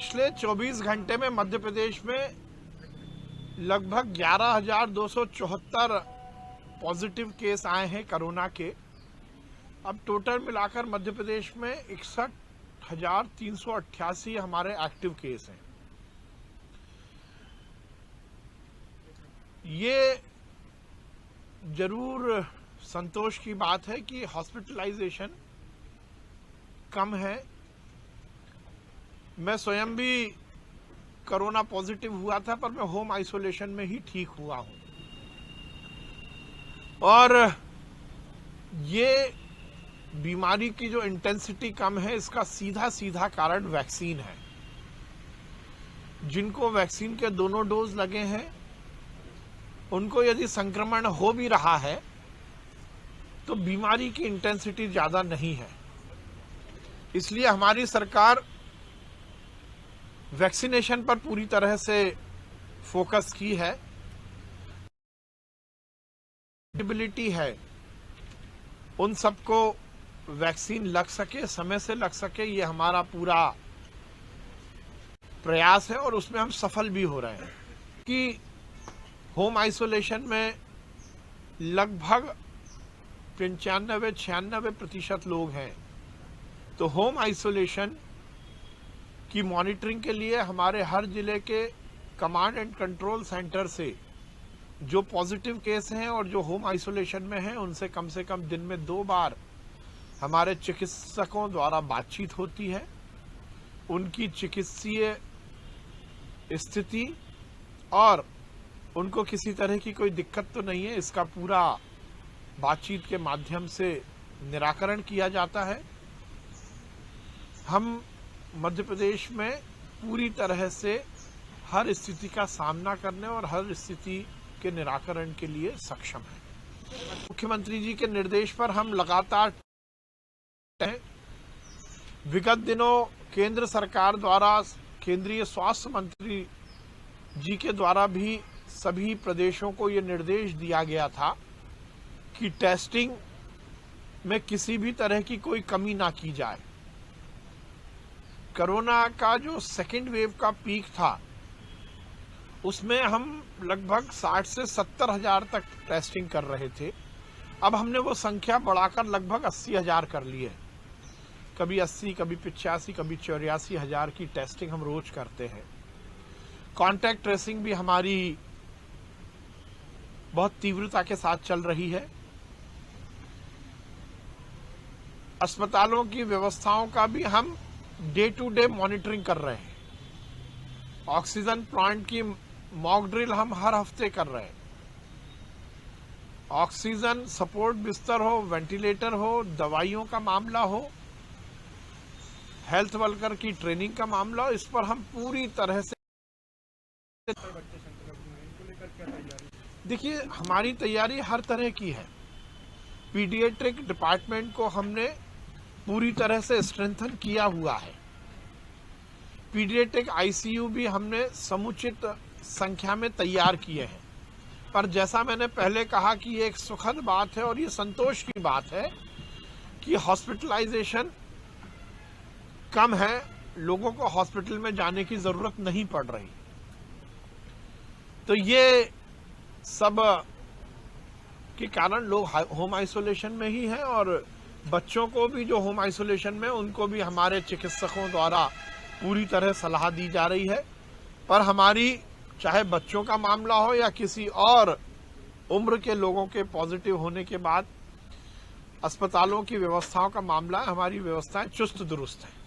पिछले 24 घंटे में मध्य प्रदेश में लगभग 11,274 पॉजिटिव केस आए हैं कोरोना के। अब टोटल मिलाकर मध्य प्रदेश में 61,388 हमारे एक्टिव केस हैं। ये जरूर संतोष की बात है कि हॉस्पिटलाइजेशन कम है। मैं स्वयं भी कोरोना पॉजिटिव हुआ था, पर मैं होम आइसोलेशन में ही ठीक हुआ हूं। और ये बीमारी की जो इंटेंसिटी कम है, इसका सीधा कारण वैक्सीन है। जिनको वैक्सीन के दोनों डोज लगे हैं, उनको यदि संक्रमण हो भी रहा है तो बीमारी की इंटेंसिटी ज्यादा नहीं है। इसलिए हमारी सरकार वैक्सीनेशन पर पूरी तरह से फोकस की है। एलिजिबिलिटी है, उन सबको वैक्सीन लग सके, समय से लग सके, ये हमारा पूरा प्रयास है और उसमें हम सफल भी हो रहे हैं। कि होम आइसोलेशन में लगभग 95-96% लोग हैं। तो होम आइसोलेशन की मॉनिटरिंग के लिए हमारे हर जिले के कमांड एंड कंट्रोल सेंटर से जो पॉजिटिव केस हैं और जो होम आइसोलेशन में हैं, उनसे कम दिन में 2 बार हमारे चिकित्सकों द्वारा बातचीत होती है। उनकी चिकित्सीय स्थिति और उनको किसी तरह की कोई दिक्कत तो नहीं है, इसका पूरा बातचीत के माध्यम से निराकरण किया जाता है। हम मध्य प्रदेश में पूरी तरह से हर स्थिति का सामना करने और हर स्थिति के निराकरण के लिए सक्षम हैं। मुख्यमंत्री जी के निर्देश पर हम लगातार विगत दिनों केंद्र सरकार द्वारा, केंद्रीय स्वास्थ्य मंत्री जी के द्वारा भी सभी प्रदेशों को ये निर्देश दिया गया था कि टेस्टिंग में किसी भी तरह की कोई कमी ना की जाए। कोरोना का जो सेकेंड वेव का पीक था, उसमें हम लगभग 60 से 70 हजार तक टेस्टिंग कर रहे थे। अब हमने वो संख्या बढ़ाकर लगभग 80,000 कर ली है। कभी 80, कभी 85, कभी 84 हजार की टेस्टिंग हम रोज करते हैं। कॉन्टैक्ट ट्रेसिंग भी हमारी बहुत तीव्रता के साथ चल रही है। अस्पतालों की व्यवस्थाओं का भी हम डे टू डे मॉनिटरिंग कर रहे हैं। ऑक्सीजन प्लांट की मॉक ड्रिल हम हर हफ्ते कर रहे हैं। ऑक्सीजन सपोर्ट बिस्तर हो, वेंटिलेटर हो, दवाइयों का मामला हो, हेल्थ वर्कर की ट्रेनिंग का मामला हो, इस पर हम पूरी तरह से देखिए, हमारी तैयारी हर तरह की है। पीडियाट्रिक डिपार्टमेंट को हमने पूरी तरह से स्ट्रेंथन किया हुआ है। पीडियाट्रिक आईसीयू भी हमने समुचित संख्या में तैयार किए हैं। पर जैसा मैंने पहले कहा कि ये एक सुखद बात है और ये संतोष की बात है कि हॉस्पिटलाइजेशन कम है, लोगों को हॉस्पिटल में जाने की जरूरत नहीं पड़ रही। तो ये सब के कारण लोग होम आइसोलेशन में ही हैं और बच्चों को भी जो होम आइसोलेशन में, उनको भी हमारे चिकित्सकों द्वारा पूरी तरह सलाह दी जा रही है। पर हमारी, चाहे बच्चों का मामला हो या किसी और उम्र के लोगों के पॉजिटिव होने के बाद अस्पतालों की व्यवस्थाओं का मामला, हमारी व्यवस्थाएं चुस्त दुरुस्त हैं।